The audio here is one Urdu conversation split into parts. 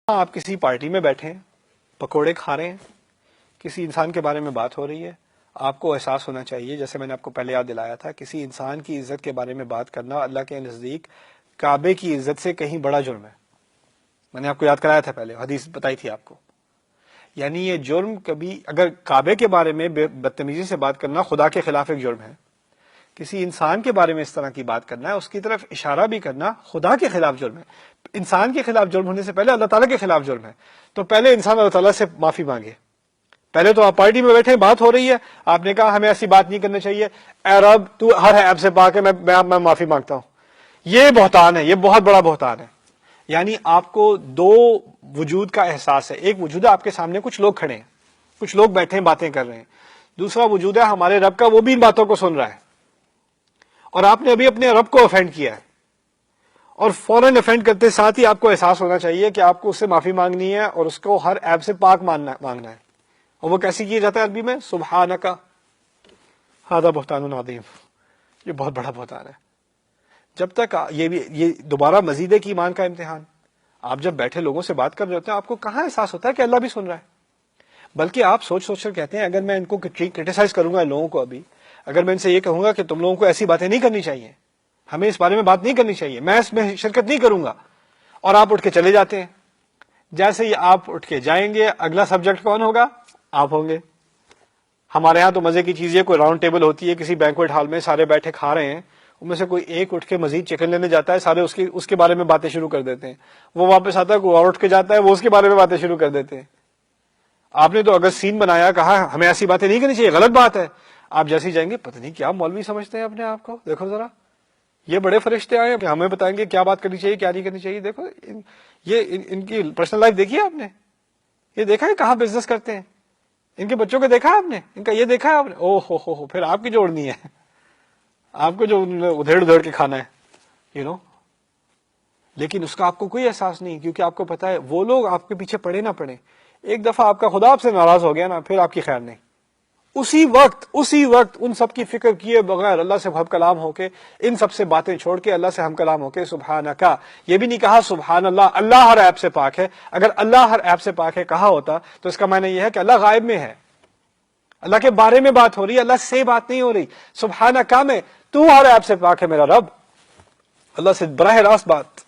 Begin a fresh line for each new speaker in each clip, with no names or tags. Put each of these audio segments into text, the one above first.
آپ کسی پارٹی میں بیٹھے ہیں، پکوڑے کھا رہے ہیں، کسی انسان کے بارے میں بات ہو رہی ہے، آپ کو احساس ہونا چاہیے، جیسے میں نے آپ کو پہلے یاد دلایا تھا، کسی انسان کی عزت کے بارے میں بات کرنا اللہ کے نزدیک کعبے کی عزت سے کہیں بڑا جرم ہے۔ میں نے آپ کو یاد کرایا تھا، پہلے حدیث بتائی تھی آپ کو۔ یعنی یہ جرم کبھی، اگر کعبے کے بارے میں بدتمیزی سے بات کرنا خدا کے خلاف ایک جرم ہے، کسی انسان کے بارے میں اس طرح کی بات کرنا ہے، اس کی طرف اشارہ بھی کرنا خدا کے خلاف جرم ہے۔ انسان کے خلاف جرم ہونے سے پہلے اللہ تعالیٰ کے خلاف جرم ہے۔ تو پہلے انسان اللہ تعالیٰ سے معافی مانگے۔ پہلے تو آپ پارٹی میں بیٹھے، بات ہو رہی ہے، آپ نے کہا ہمیں ایسی بات نہیں کرنی چاہیے، اے رب تو ہر عیب سے پاک ہے، میں معافی مانگتا ہوں۔ یہ بہتان ہے، یہ بہت بڑا بہتان ہے۔ یعنی آپ کو دو وجود کا احساس ہے، ایک وجود ہے آپ کے سامنے کچھ لوگ کھڑے ہیں، کچھ لوگ بیٹھے ہیں، باتیں کر رہے ہیں، دوسرا وجود ہے ہمارے رب کا، وہ بھی ان باتوں کو سن رہا ہے، اور آپ نے ابھی اپنے رب کو افینڈ کیا ہے، اور فوراً افینڈ کرتے ساتھ ہی آپ کو احساس ہونا چاہیے کہ آپ کو اس سے معافی مانگنی ہے اور اس کو ہر عیب سے پاک مانگنا ہے۔ اور وہ کیسے کیا جاتا ہے عربی میں؟ سبحانک ھذا بہتان عظیم، یہ بہت بڑا بہتان ہے۔ جب تک یہ دوبارہ مزید ہے کہ ایمان کا امتحان، آپ جب بیٹھے لوگوں سے بات کر رہے ہوتے ہیں، آپ کو کہاں احساس ہوتا ہے کہ اللہ بھی سن رہا ہے؟ بلکہ آپ سوچ کر کہتے ہیں اگر میں ان کو کرٹیسائز کروں گا، ان لوگوں کو، ابھی اگر میں ان سے یہ کہوں گا کہ تم لوگوں کو ایسی باتیں نہیں کرنی چاہیے، ہمیں اس بارے میں بات نہیں کرنی چاہیے، میں اس میں شرکت نہیں کروں گا، اور آپ اٹھ کے چلے جاتے ہیں، جیسے ہی آپ اٹھ کے جائیں گے اگلا سبجیکٹ کون ہوگا؟ آپ ہوں گے۔ ہمارے ہاں تو مزے کی چیز ہے، کوئی راؤنڈ ٹیبل ہوتی ہے کسی بینکویٹ ہال میں، سارے بیٹھے کھا رہے ہیں، ان میں سے کوئی ایک اٹھ کے مزید چکن لینے جاتا ہے، سارے اس کے بارے میں باتیں شروع کر دیتے ہیں، وہ واپس آتا ہے، کوئی اور اٹھ کے جاتا ہے، وہ اس کے بارے میں باتیں شروع کر دیتے ہیں۔ آپ نے تو اگر سین بنایا، کہا ہمیں ایسی باتیں نہیں کرنی چاہیے، غلط بات ہے، آپ جیسے ہی جائیں گے، پتہ نہیں کیا مولوی سمجھتے ہیں اپنے آپ کو، دیکھو ذرا یہ بڑے فرشتے آئے ہیں کہ ہمیں بتائیں گے کیا بات کرنی چاہیے کیا نہیں کرنی چاہیے۔ دیکھو ان کی پرسنل لائف دیکھی ہے آپ نے؟ یہ دیکھا ہے کہاں بزنس کرتے ہیں؟ ان کے بچوں کو دیکھا ہے آپ نے؟ ان کا یہ دیکھا ہے آپ نے؟ او ہو، پھر آپ کی جوڑنی ہے، آپ کو جو ادھیڑ کے کھانا ہے، لیکن اس کا آپ کو کوئی احساس نہیں، کیونکہ آپ کو پتا ہے وہ لوگ آپ کے پیچھے پڑے نہ پڑے، ایک دفعہ آپ کا خدا آپ سے ناراض ہو گیا نا، پھر آپ کی خیر نہیں۔ اسی وقت ان سب کی فکر کیے بغیر اللہ سے ہم کلام ہو کے، ان سب سے باتیں چھوڑ کے اللہ سے ہم کلام ہو کے سبحانکا، یہ بھی نہیں کہا سبحان اللہ، اللہ ہر عیب سے پاک ہے۔ اگر اللہ ہر عیب سے پاک ہے کہا ہوتا تو اس کا معنی یہ ہے کہ اللہ غائب میں ہے، اللہ کے بارے میں بات ہو رہی ہے، اللہ سے بات نہیں ہو رہی۔ سبحانکا میں تو ہر عیب سے پاک ہے میرا رب، اللہ سے براہ راست بات۔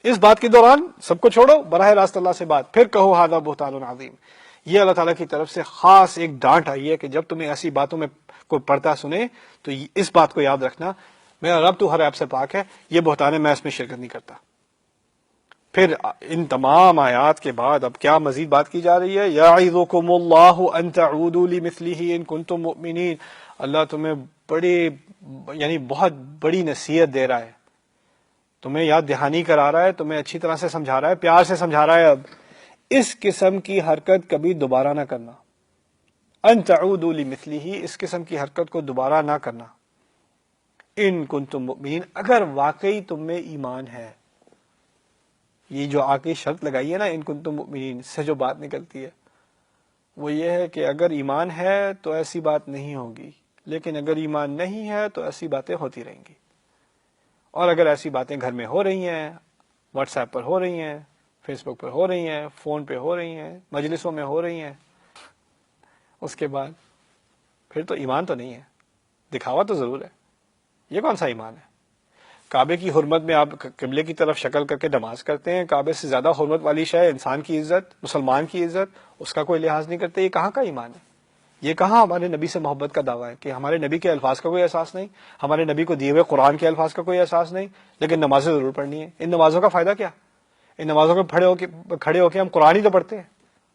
اس بات کے دوران سب کو چھوڑو، براہ راست اللہ سے بات، پھر کہو ھذا بہتان عظیم۔ یہ اللہ تعالیٰ کی طرف سے خاص ایک ڈانٹ آئی ہے کہ جب تمہیں ایسی باتوں میں کوئی پڑھتا سنے تو اس بات کو یاد رکھنا، میرا رب تو ہر عیب سے پاک ہے، یہ بہتان ہے، میں اس میں شرکت نہیں کرتا۔ پھر ان تمام آیات کے بعد اب کیا مزید بات کی جا رہی ہے؟ یعظکم اللہ ان تعودوا لمثلہ ان کنتم مؤمنین۔ اللہ تمہیں بہت بڑی نصیحت دے رہا ہے، تمہیں یاد دہانی کرا رہا ہے، تمہیں اچھی طرح سے سمجھا رہا ہے، پیار سے سمجھا رہا ہے، اب اس قسم کی حرکت کبھی دوبارہ نہ کرنا۔ ان تعودوا لمثلہ، اس قسم کی حرکت کو دوبارہ نہ کرنا۔ ان کنتم مؤمنین، اگر واقعی تم میں ایمان ہے۔ یہ جو آگے شرط لگائی ہے نا، ان کنتم مؤمنین، سے جو بات نکلتی ہے وہ یہ ہے کہ اگر ایمان ہے تو ایسی بات نہیں ہوگی، لیکن اگر ایمان نہیں ہے تو ایسی باتیں ہوتی رہیں گی۔ اور اگر ایسی باتیں گھر میں ہو رہی ہیں، واٹس ایپ پر ہو رہی ہیں، فیس بک پر ہو رہی ہیں، فون پہ ہو رہی ہیں، مجلسوں میں ہو رہی ہیں، اس کے بعد پھر تو ایمان تو نہیں ہے، دکھاوا تو ضرور ہے۔ یہ کون سا ایمان ہے؟ کعبے کی حرمت میں آپ قبلے کی طرف شکل کر کے نماز کرتے ہیں، کعبے سے زیادہ حرمت والی شے انسان کی عزت، مسلمان کی عزت، اس کا کوئی لحاظ نہیں کرتے، یہ کہاں کا ایمان ہے؟ یہ کہاں ہمارے نبی سے محبت کا دعویٰ ہے کہ ہمارے نبی کے الفاظ کا کوئی احساس نہیں، ہمارے نبی کو دیے ہوئے قرآن کے الفاظ کا کوئی احساس نہیں، لیکن نمازیں ضرور پڑھنی ہے۔ ان نمازوں کا فائدہ کیا؟ ان نمازوں میں کھڑے ہو کے ہم قرآن ہی تو پڑھتے ہیں،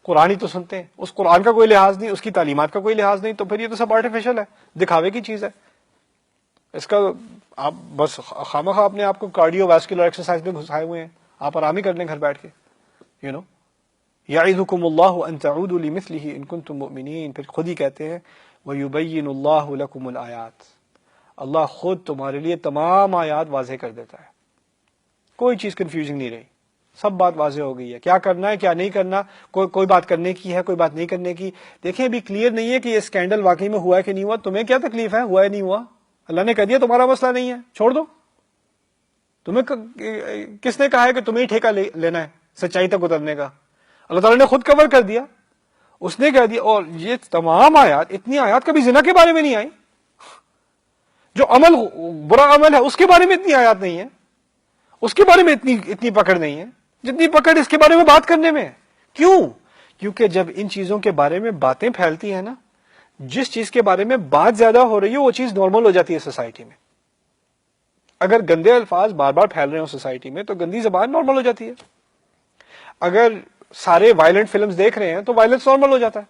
قرآن ہی تو سنتے ہیں، اس قرآن کا کوئی لحاظ نہیں، اس کی تعلیمات کا کوئی لحاظ نہیں، تو پھر یہ تو سب آرٹیفیشل ہے، دکھاوے کی چیز ہے۔ اس کا آپ بس خامخواہ اپنے آپ کو کارڈیو واسکولر ایکسرسائز میں گھسائے ہوئے ہیں، آپ آرام ہی کر لیں گھر بیٹھ کے۔ یعظکم اللہ ان تعودوا لمثلہ ان کنتم مؤمنین، پھر خود ہی کہتے ہیں ویبین اللہ لکم الآیات، اللہ خود تمہارے لیے تمام آیات واضح کر دیتا ہے، کوئی چیز کنفیوزنگ نہیں رہی، سب بات واضح ہو گئی ہے، کیا کرنا ہے کیا نہیں کرنا، کوئی بات کرنے کی ہے کوئی بات نہیں کرنے کی۔ دیکھیں ابھی کلیئر نہیں ہے کہ یہ اسکینڈل واقعی میں ہوا ہے کہ نہیں ہوا، تمہیں کیا تکلیف ہے ہوا ہے نہیں ہوا؟ اللہ نے کہہ دیا تمہارا مسئلہ نہیں ہے، چھوڑ دو۔ تمہیں کس نے کہا ہے کہ تمہیں ہی ٹھیکہ لینا ہے سچائی تک اترنے کا، اللہ تعالیٰ نے خود کور کر دیا، اس نے کہہ دیا. اور یہ تمام آیات، اتنی آیات کبھی زنا کے بارے میں نہیں آئی. جو عمل برا عمل ہے اس کے بارے میں اتنی آیات نہیں ہے، اس کے بارے میں اتنی پکڑ نہیں ہے جتنی پکڑ اس کے بارے میں بات کرنے میں. کیوں؟ کیونکہ جب ان چیزوں کے بارے میں باتیں پھیلتی ہیں نا، جس چیز کے بارے میں بات زیادہ ہو رہی ہے وہ چیز نارمل ہو جاتی ہے سوسائٹی میں. اگر گندے الفاظ بار بار پھیل رہے ہوں سوسائٹی میں تو گندی زبان نارمل ہو جاتی ہے. اگر سارے وائلنٹ فلمز دیکھ رہے ہیں تو وائلنس نارمل ہو جاتا ہے.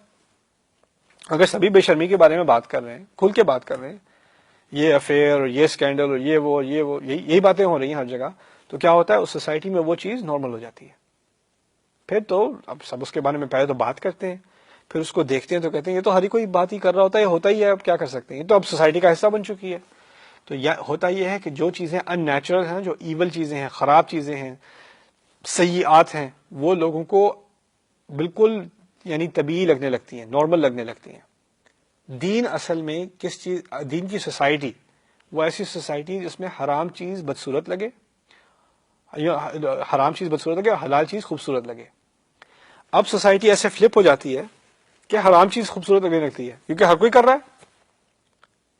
اگر سبھی بے شرمی کے بارے میں بات کر رہے ہیں، کھل کے بات کر رہے ہیں، یہ افیئر اور یہ اسکینڈل اور یہ وہ یہی باتیں ہو رہی ہیں ہر جگہ، تو کیا ہوتا ہے اس سوسائٹی میں وہ چیز نارمل ہو جاتی ہے. پھر تو اب سب اس کے بارے میں پہلے تو بات کرتے ہیں، پھر اس کو دیکھتے ہیں تو کہتے ہیں یہ تو ہر کوئی بات ہی کر رہا ہوتا ہے، یہ ہوتا ہی ہے، اب کیا کر سکتے ہیں، یہ تو اب سوسائٹی کا حصہ بن چکی ہے. تو ہوتا یہ ہے کہ جو چیزیں ان نیچرل ہیں، جو ایول چیزیں ہیں، خراب چیزیں ہیں، سیئات ہیں، وہ لوگوں کو بالکل یعنی طبیعی لگنے لگتی ہیں، نارمل لگنے لگتی ہیں. دین اصل میں کس چیز، دین کی سوسائٹی وہ ایسی سوسائٹی جس میں حرام چیز بدصورت لگے، حرام چیز بدصورت لگے اور حلال چیز خوبصورت لگے. اب سوسائٹی ایسے فلپ ہو جاتی ہے کہ حرام چیز خوبصورت لگنے لگتی ہے کیونکہ ہر کوئی کر رہا ہے.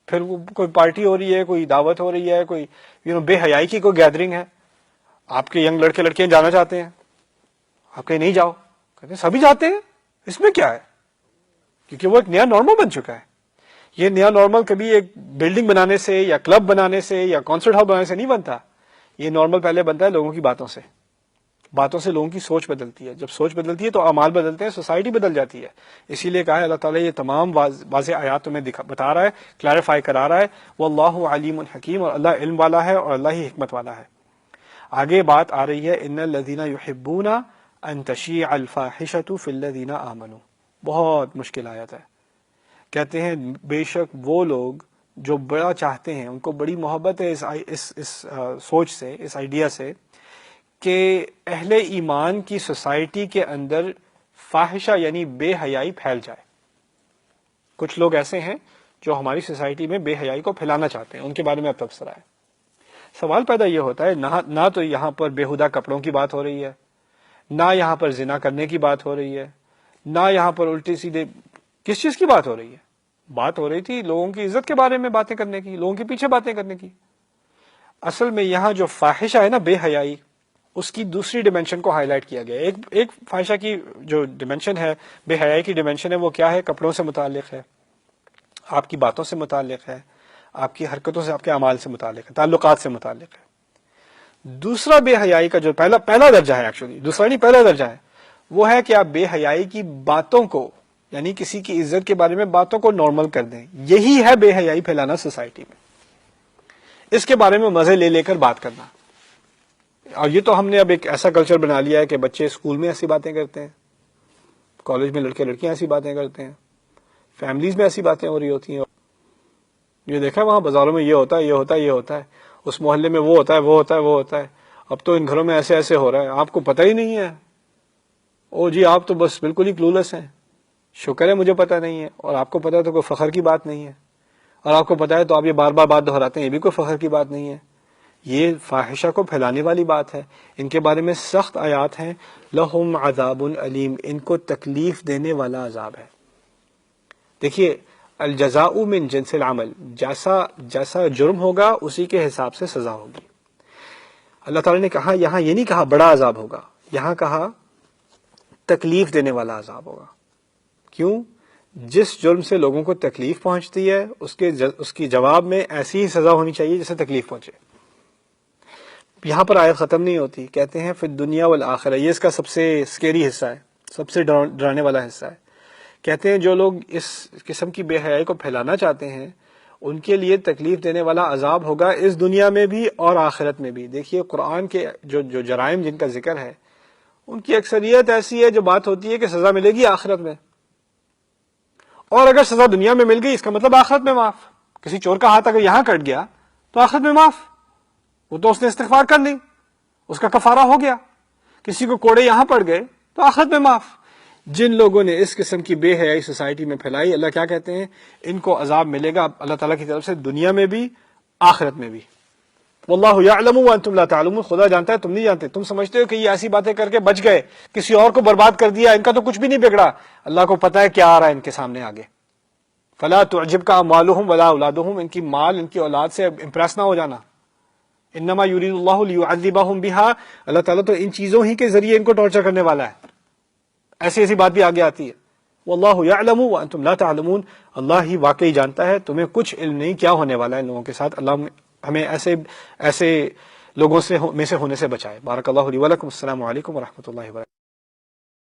پھر کوئی پارٹی ہو رہی ہے، کوئی دعوت ہو رہی ہے، کوئی بے حیائی کی کوئی گیدرنگ ہے، آپ کے ینگ لڑکے لڑکیاں جانا چاہتے ہیں، آپ کہیں نہیں جاؤ، کہتے ہیں سبھی جاتے ہیں، اس میں کیا ہے؟ کیونکہ وہ ایک نیا نارمل بن چکا ہے. یہ نیا نارمل کبھی ایک بلڈنگ بنانے سے یا کلب بنانے سے یا کانسرٹ ہال بنانے سے نہیں بنتا. یہ نارمل پہلے بنتا ہے لوگوں کی باتوں سے. باتوں سے لوگوں کی سوچ بدلتی ہے، جب سوچ بدلتی ہے تو اعمال بدلتے ہیں، سوسائٹی بدل جاتی ہے. اسی لیے کہا ہے اللہ تعالیٰ یہ تمام واضح آیات تمہیں بتا رہا ہے، کلیریفائی کرا رہا ہے. واللہ علیم حکیم، اور اللہ علم والا ہے اور اللہ ہی حکمت والا ہے. آگے بات آ رہی ہے ان الذین یحبون ان تشیع الفاحشۃ فی الذین آمنوا. بہت مشکل آیت ہے. کہتے ہیں بے شک وہ لوگ جو بڑا چاہتے ہیں، ان کو بڑی محبت ہے اس سوچ سے، اس آئیڈیا سے کہ اہل ایمان کی سوسائٹی کے اندر فاحشہ یعنی بے حیائی پھیل جائے. کچھ لوگ ایسے ہیں جو ہماری سوسائٹی میں بے حیائی کو پھیلانا چاہتے ہیں، ان کے بارے میں اب تبصرہ ہے. سوال پیدا یہ ہوتا ہے نہ تو یہاں پر بےہودہ کپڑوں کی بات ہو رہی ہے، نہ یہاں پر زنا کرنے کی بات ہو رہی ہے، نہ یہاں پر الٹی سیدھے کس چیز کی بات ہو رہی ہے. بات ہو رہی تھی لوگوں کی عزت کے بارے میں باتیں کرنے کی، لوگوں کے پیچھے باتیں کرنے کی. اصل میں یہاں جو فاحشہ ہے نا، بے حیائی، اس کی دوسری ڈیمینشن کو ہائی لائٹ کیا گیا. ایک فاحشہ کی جو ڈیمینشن ہے، بے حیائی کی ڈیمینشن ہے، وہ کیا ہے؟ کپڑوں سے متعلق ہے، آپ کی باتوں سے متعلق ہے، آپ کی حرکتوں سے، آپ کے اعمال سے متعلق ہے، تعلقات سے متعلق ہے. دوسرا بے حیائی کا جو پہلا درجہ ہے، ایکچولی دوسرا نہیں پہلا درجہ ہے، وہ ہے کہ آپ بے حیائی کی باتوں کو، یعنی کسی کی عزت کے بارے میں باتوں کو نارمل کر دیں. یہی ہے بے حیائی پھیلانا سوسائٹی میں. اس کے بارے میں مزے لے کر بات کرنا. اور یہ تو ہم نے اب ایک ایسا کلچر بنا لیا ہے کہ بچے اسکول میں ایسی باتیں کرتے ہیں، کالج میں لڑکے لڑکیاں ایسی باتیں کرتے ہیں، فیملیز میں ایسی باتیں ہو رہی ہوتی ہیں. یہ دیکھا وہاں بازاروں میں یہ ہوتا ہے، یہ ہوتا ہے، یہ ہوتا ہے، اس محلے میں وہ ہوتا ہے، وہ ہوتا ہے، وہ ہوتا ہے. اب تو ان گھروں میں ایسے ایسے ہو رہا ہے، آپ کو پتہ ہی نہیں ہے. او جی آپ تو بس بالکل ہی کلولس ہیں. شکر ہے مجھے پتہ نہیں ہے، اور آپ کو پتہ ہے تو کوئی فخر کی بات نہیں ہے، اور آپ کو پتہ ہے تو آپ یہ بار بار بات دہراتے ہیں، یہ بھی کوئی فخر کی بات نہیں ہے. یہ فاحشہ کو پھیلانے والی بات ہے. ان کے بارے میں سخت آیات ہیں. لہم عذاب علیم، ان کو تکلیف دینے والا عذاب ہے. دیکھیے الجزاء من جنس العمل، جیسا جرم ہوگا اسی کے حساب سے سزا ہوگی. اللہ تعالیٰ نے کہا یہاں یہ نہیں کہا بڑا عذاب ہوگا، یہاں کہا تکلیف دینے والا عذاب ہوگا. کیوں؟ جس جرم سے لوگوں کو تکلیف پہنچتی ہے اس کی جواب میں ایسی ہی سزا ہونی چاہیے جسے تکلیف پہنچے. یہاں پر آیت ختم نہیں ہوتی. کہتے ہیں فی الدنیا والآخرہ، یہ اس کا سب سے سکیری حصہ ہے، سب سے ڈرانے والا حصہ ہے. کہتے ہیں جو لوگ اس قسم کی بے حیائی کو پھیلانا چاہتے ہیں ان کے لیے تکلیف دینے والا عذاب ہوگا اس دنیا میں بھی اور آخرت میں بھی. دیکھیے قرآن کے جو جرائم جن کا ذکر ہے ان کی اکثریت ایسی ہے جو بات ہوتی ہے کہ سزا ملے گی آخرت میں، اور اگر سزا دنیا میں مل گئی اس کا مطلب آخرت میں معاف. کسی چور کا ہاتھ اگر یہاں کٹ گیا تو آخرت میں معاف، وہ تو اس نے استغفار کر لی، اس کا کفارہ ہو گیا. کسی کو کوڑے یہاں پڑ گئے تو آخرت میں معاف. جن لوگوں نے اس قسم کی بے حیائی سوسائٹی میں پھیلائی، اللہ کیا کہتے ہیں؟ ان کو عذاب ملے گا اللہ تعالیٰ کی طرف سے دنیا میں بھی آخرت میں بھی. واللہ یعلم وانتم لا تعلمون، خدا جانتا ہے تم نہیں جانتے، تم سمجھتے ہو کہ یہ ایسی باتیں کر کے بچ گئے، کسی اور کو برباد کر دیا، ان کا تو کچھ بھی نہیں بگڑا، اللہ کو پتا ہے کیا آ رہا ہے ان کے سامنے آگے۔ فلا تعجبک اموالہم ولا اولادہم، ان کی مال ان کی اولاد سے امپریس نہ ہو جانا۔ انما یرید اللہ لیعذبہم بہا، اللہ تعالیٰ تو ان چیزوں ہی کے ذریعے ان کو ٹارچر کرنے والا ہے۔ ایسی ایسی بات بھی آگے آتی ہے، واللہ یعلم وانتم لا تعلمون، اللہ ہی واقعی جانتا ہے، تمہیں کچھ علم نہیں کیا ہونے والا ہے ان لوگوں کے ساتھ۔ اللہ ہمیں ایسے لوگوں سے میں سے ہونے سے بچائے۔ بارک اللہ لی ولکم، السلام علیکم ورحمۃ اللہ وبرکاتہ۔